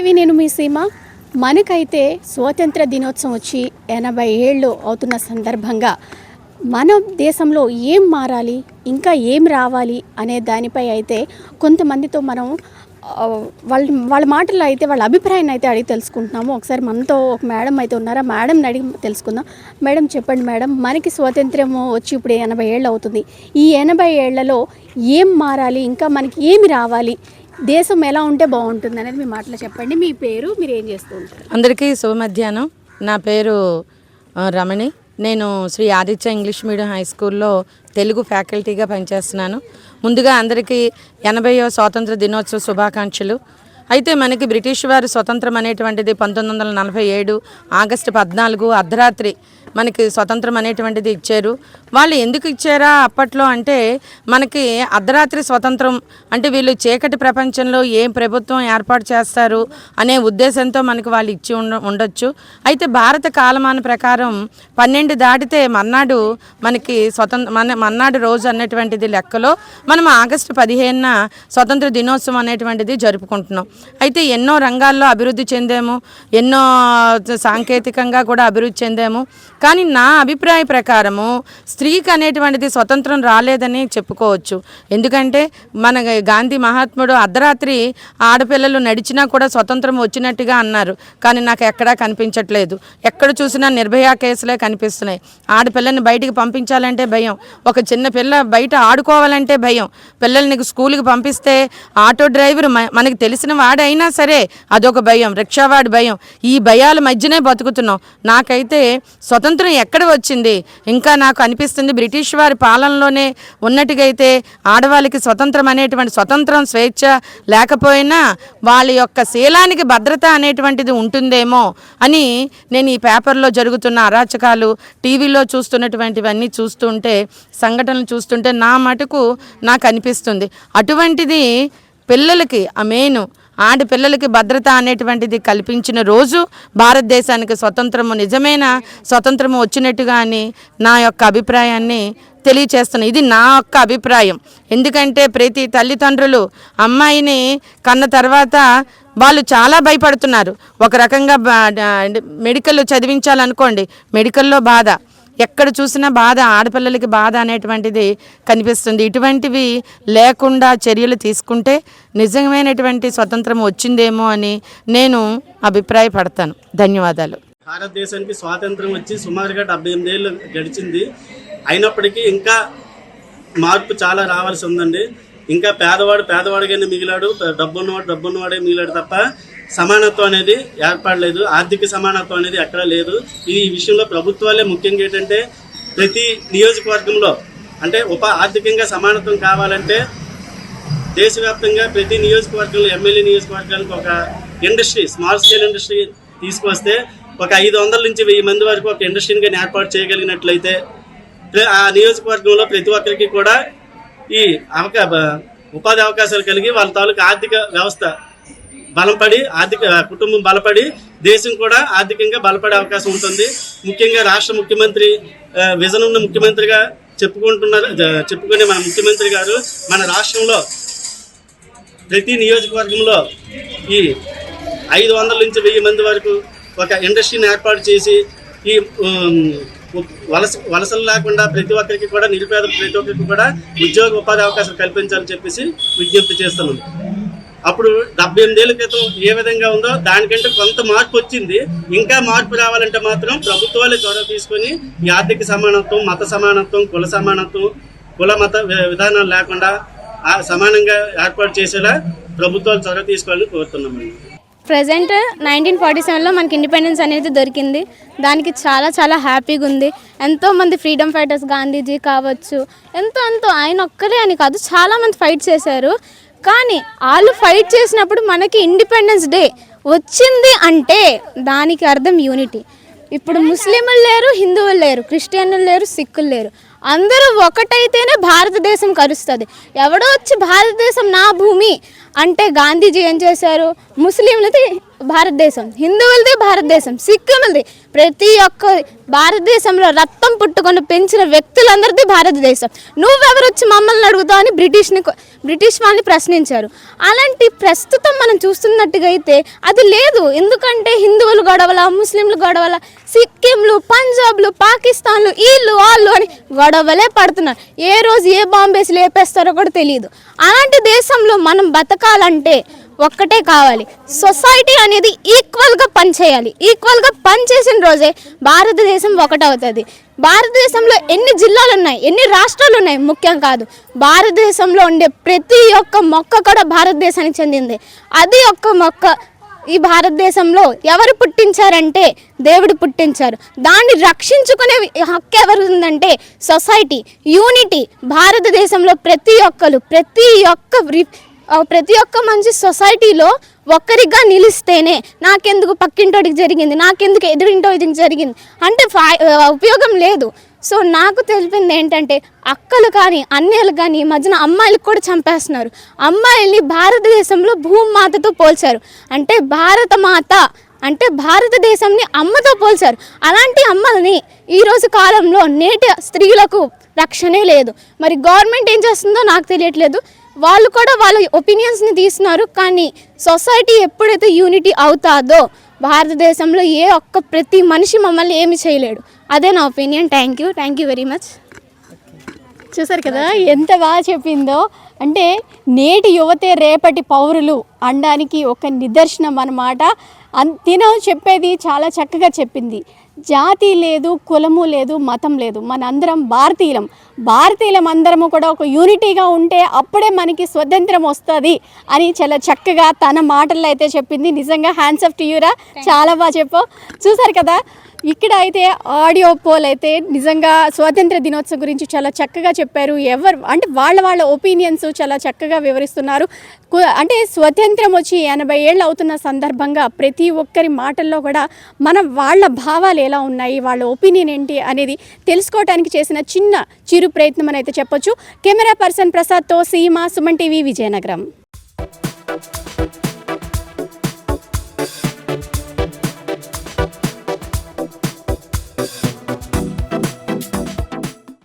TV నేను మీ సీమ. మనకైతే స్వాతంత్ర దినోత్సవం వచ్చి 80 ఏళ్ళు అవుతున్న సందర్భంగా మన దేశంలో ఏం మారాలి, ఇంకా ఏం రావాలి అనే దానిపై అయితే కొంతమందితో మనం వాళ్ళ మాటల్లో అయితే వాళ్ళ అభిప్రాయాన్ని అయితే అడిగి తెలుసుకుంటున్నాము. ఒకసారి మనతో ఒక మేడం అయితే ఉన్నారా, మేడంని అడిగి తెలుసుకుందాం. మేడం చెప్పండి మేడం, మనకి స్వాతంత్ర్యం వచ్చి ఇప్పుడు 80 ఏళ్ళు అవుతుంది. ఈ 80 ఏళ్లలో ఏం మారాలి, ఇంకా మనకి ఏమి రావాలి, దేశం ఎలా ఉంటే బాగుంటుంది అనేది మీ మాటలో చెప్పండి. మీ పేరు, మీరు ఏం చేస్తూ ఉంటారు? అందరికీ శుభ మధ్యాహ్నం. నా పేరు రమణి. నేను Sri Aditya English medium high స్కూల్లో తెలుగు ఫ్యాకల్టీగా పనిచేస్తున్నాను. ముందుగా అందరికీ 80వ స్వాతంత్ర దినోత్సవ శుభాకాంక్షలు. అయితే మనకి బ్రిటిష్ వారి స్వతంత్రం అనేటువంటిది 1947 ఆగస్టు 14 అర్ధరాత్రి మనకి స్వతంత్రం అనేటువంటిది ఇచ్చారు. వాళ్ళు ఎందుకు ఇచ్చారా అప్పట్లో అంటే, మనకి అర్ధరాత్రి స్వతంత్రం అంటే వీళ్ళు చీకటి ప్రపంచంలో ఏం ప్రభుత్వం ఏర్పాటు చేస్తారు అనే ఉద్దేశంతో మనకి వాళ్ళు ఇచ్చి ఉండొచ్చు. అయితే భారత కాలమాన ప్రకారం 12 దాటితే మర్నాడు మనకి మర్నాడు రోజు అనేటువంటిది లెక్కలో మనం ఆగస్టు 15న స్వతంత్ర దినోత్సవం అనేటువంటిది జరుపుకుంటున్నాం. అయితే ఎన్నో రంగాల్లో అభివృద్ధి చెందాము, ఎన్నో సాంకేతికంగా కూడా అభివృద్ధి చెందాము. కానీ నా అభిప్రాయ ప్రకారము స్త్రీకి అనేటువంటిది స్వతంత్రం రాలేదని చెప్పుకోవచ్చు. ఎందుకంటే మన గాంధీ మహాత్ముడు అర్ధరాత్రి ఆడపిల్లలు నడిచినా కూడా స్వతంత్రం వచ్చినట్టుగా అన్నారు. కానీ నాకు ఎక్కడా కనిపించట్లేదు. ఎక్కడ చూసినా నిర్భయ కేసులే కనిపిస్తున్నాయి. ఆడపిల్లని బయటికి పంపించాలంటే భయం, ఒక చిన్న పిల్ల బయట ఆడుకోవాలంటే భయం, పిల్లల్ని స్కూల్కి పంపిస్తే ఆటో డ్రైవర్ మనకి తెలిసిన వాడైనా సరే అదొక భయం, రిక్షావాడి భయం. ఈ భయాల మధ్యనే బతుకుతున్నాం. నాకైతే స్వతంత్రం ఎక్కడ వచ్చింది? ఇంకా నాకు అనిపిస్తుంది బ్రిటిష్ వారి పాలనలోనే ఉన్నట్టుగా అయితే ఆడవాళ్ళకి స్వతంత్రం అనేటువంటి స్వతంత్రం స్వేచ్ఛ లేకపోయినా వాళ్ళ యొక్క శీలానికి భద్రత అనేటువంటిది ఉంటుందేమో అని నేను ఈ పేపర్లో జరుగుతున్న అరాచకాలు, టీవీలో చూస్తున్నటువంటివన్నీ చూస్తుంటే, సంఘటనలు చూస్తుంటే నా మటుకు నాకు అనిపిస్తుంది. అటువంటిది పిల్లలకి ఆడపిల్లలకి భద్రత అనేటువంటిది కల్పించిన రోజు భారతదేశానికి స్వతంత్రము, నిజమైన స్వతంత్రము వచ్చినట్టుగా అని నా యొక్క అభిప్రాయాన్ని తెలియచేస్తున్నాను. ఇది నా యొక్క అభిప్రాయం. ఎందుకంటే ప్రతి తల్లిదండ్రులు అమ్మాయిని కన్న తర్వాత వాళ్ళు చాలా భయపడుతున్నారు. ఒక రకంగా మెడికల్ చదివించాలనుకోండి, మెడికల్లో బాధ, ఎక్కడ చూసినా బాధ, ఆడపిల్లలకి బాధ అనేటువంటిది కనిపిస్తుంది. ఇటువంటివి లేకుండా చర్యలు తీసుకుంటే నిజమైనటువంటి స్వతంత్రం వచ్చిందేమో అని నేను అభిప్రాయపడతాను. ధన్యవాదాలు. భారతదేశానికి స్వాతంత్రం వచ్చి సుమారుగా 78 ఏళ్ళు గడిచింది. అయినప్పటికీ ఇంకా మార్పు చాలా రావాల్సి ఉందండి. ఇంకా పేదవాడిగానే మిగిలాడు, డబ్బున్నవాడే మిగిలాడు తప్ప సమానత్వం అనేది ఏర్పడలేదు. ఆర్థిక సమానత్వం అనేది ఎక్కడా లేదు. ఈ విషయంలో ప్రభుత్వాలే ముఖ్యంగా ఏంటంటే, ప్రతి నియోజకవర్గంలో అంటే ఆర్థికంగా సమానత్వం కావాలంటే దేశవ్యాప్తంగా ప్రతి నియోజకవర్గంలో ఎమ్మెల్యే నియోజకవర్గానికి ఒక ఇండస్ట్రీ, స్మాల్ స్కేల్ ఇండస్ట్రీ తీసుకొస్తే ఒక 500 నుంచి 1000 మంది వరకు ఒక ఇండస్ట్రీని కానీ ఏర్పాటు చేయగలిగినట్లయితే ఆ నియోజకవర్గంలో ప్రతి ఒక్కరికి కూడా ఈ ఉపాధి అవకాశాలు కలిగి వాళ్ళ తాలూకు ఆర్థిక వ్యవస్థ బలపడి, కుటుంబం బలపడి దేశం కూడా ఆర్థికంగా బలపడే అవకాశం ఉంటుంది. ముఖ్యంగా రాష్ట్ర ముఖ్యమంత్రి విజన్ ఉన్న ముఖ్యమంత్రిగా చెప్పుకునే మన ముఖ్యమంత్రి గారు మన రాష్ట్రంలో ప్రతి నియోజకవర్గంలో ఈ 500 నుంచి 1000 మంది వరకు ఒక ఇండస్ట్రీని ఏర్పాటు చేసి ఈ వలసలు లేకుండా ప్రతి ఒక్కరికి కూడా, నిరుపేద ప్రతి ఒక్కరికి కూడా ఉద్యోగ ఉపాధి అవకాశాలు కల్పించాలని చెప్పేసి విజ్ఞప్తి చేస్తున్నాం. అప్పుడు 78 ఏళ్ల క్రితం ఏ విధంగా ఉందో దానికంటే కొంత మార్పు వచ్చింది. ఇంకా మార్పు రావాలంటే మాత్రం ప్రభుత్వాలే చొరవ తీసుకొని ఈ ఆర్థిక సమానత్వం, మత సమానత్వం, కుల సమానత్వం, కుల మత విధానాలు లేకుండా సమానంగా ఏర్పాటు చేసేలా ప్రభుత్వాలు చొరవ తీసుకోవాలని కోరుతున్నామండి. ప్రజెంట్ 1947లో మనకి ఇండిపెండెన్స్ అనేది దొరికింది. దానికి చాలా చాలా హ్యాపీగా ఉంది. ఎంతోమంది ఫ్రీడమ్ ఫైటర్స్, గాంధీజీ కావచ్చు, ఎంతో ఆయన ఒక్కరే అని కాదు, చాలామంది ఫైట్ చేశారు. కానీ వాళ్ళు ఫైట్ చేసినప్పుడు మనకి ఇండిపెండెన్స్ డే వచ్చింది అంటే దానికి అర్థం యూనిటీ. ఇప్పుడు ముస్లింలు లేరు, హిందువులు లేరు, క్రిస్టియన్లు లేరు, సిక్కులు లేరు, అందరూ ఒకటైతేనే భారతదేశం కలుస్తుంది. ఎవడో వచ్చి భారతదేశం నా భూమి అంటే గాంధీజీ ఏం చేశారు? ముస్లింలది భారతదేశం, హిందువులది భారతదేశం, సిక్కులది, ప్రతి ఒక్క భారతదేశంలో రక్తం పుట్టుకొని పెంచిన వ్యక్తులందరిది భారతదేశం. నువ్వెవరు వచ్చి మమ్మల్ని అడుగుతావు అని బ్రిటిష్ వాళ్ళని ప్రశ్నించారు. అలాంటి ప్రస్తుతం మనం చూస్తున్నట్టుగా అయితే అది లేదు. ఎందుకంటే హిందువులు గొడవల, ముస్లింలు గొడవల, సిక్కింలు, పంజాబ్లు, పాకిస్తాన్లు, వీళ్ళు వాళ్ళు అని గొడవలే పడుతున్నారు. ఏ రోజు ఏ బాంబేసి లేపేస్తారో కూడా తెలియదు. అలాంటి దేశంలో మనం బతకాలంటే ఒక్కటే కావాలి, సొసైటీ అనేది ఈక్వల్గా పనిచేయాలి. ఈక్వల్గా పనిచేసిన రోజే భారతదేశం ఒకటవుతుంది. భారతదేశంలో ఎన్ని జిల్లాలు ఉన్నాయి, ఎన్ని రాష్ట్రాలు ఉన్నాయి ముఖ్యం కాదు. భారతదేశంలో ఉండే ప్రతి ఒక్క మొక్క కూడా భారతదేశానికి చెందింది. అది ఒక్క మొక్క ఈ భారతదేశంలో ఎవరు పుట్టించారంటే దేవుడు పుట్టించారు. దాన్ని రక్షించుకునే హక్కు ఎవరు ఉందంటే సొసైటీ, యూనిటీ. భారతదేశంలో ప్రతి ఒక్క మంచి సొసైటీలో ఒక్కరిగా నిలిస్తేనే నాకెందుకు పక్కింటోడికి జరిగింది, నాకెందుకు ఎదురింటోడికి జరిగింది అంటే ఉపయోగం లేదు. సో నాకు తెలిపింది ఏంటంటే అక్కలు కానీ అన్నయ్యలు కానీ ఈ మధ్యన అమ్మాయిలకు కూడా చంపేస్తున్నారు. అమ్మాయిల్ని భారతదేశంలో భూమాతతో పోల్చారు. అంటే భారతమాత అంటే భారతదేశంని అమ్మతో పోల్చారు. అలాంటి అమ్మల్ని ఈరోజు కాలంలో నేటి స్త్రీలకు రక్షణే లేదు. మరి గవర్నమెంట్ ఏం చేస్తుందో నాకు తెలియట్లేదు. వాళ్ళు కూడా వాళ్ళ ఒపీనియన్స్ని తీస్తున్నారు. కానీ సొసైటీ ఎప్పుడైతే యూనిటీ అవుతాదో భారతదేశంలో ప్రతి మనిషి మమ్మల్ని ఏమి చేయలేడు. అదే నా opinion. Thank you very much. చూసారు కదా ఎంత బాగా చెప్పిందో. అంటే నేటి యువతే రేపటి పౌరులు అనడానికి ఒక నిదర్శనం అన్నమాట. తిన చెప్పేది చాలా చక్కగా చెప్పింది. జాతి లేదు, కులము లేదు, మతం లేదు, మనందరం భారతీయులం అందరము కూడా ఒక యూనిటీగా ఉంటే అప్పుడే మనకి స్వతంత్రం వస్తుంది అని చాలా చక్కగా తన మాటల్లో అయితే చెప్పింది. నిజంగా హ్యాండ్స్ ఆఫ్ టు యూరా, చాలా బాగా చెప్పావు. చూసారు కదా ఇక్కడ అయితే ఆడియో పోల్ అయితే నిజంగా స్వాతంత్ర దినోత్సవం గురించి చాలా చక్కగా చెప్పారు. అంటే వాళ్ళ ఒపీనియన్స్ చాలా చక్కగా వివరిస్తున్నారు. అంటే స్వతంత్రం వచ్చి 80 ఏళ్ళు అవుతున్న సందర్భంగా ప్రతి ఒక్కరి మాటల్లో కూడా వాళ్ళ భావాలు ఎలా ఉన్నాయి, వాళ్ళ ఒపీనియన్ ఏంటి అనేది తెలుసుకోవడానికి చేసిన చిరు ప్రయత్నం అని అయితే చెప్పొచ్చు. కెమెరా పర్సన్ ప్రసాద్తో సీమా, సుమన్ టీవీ, విజయనగరం.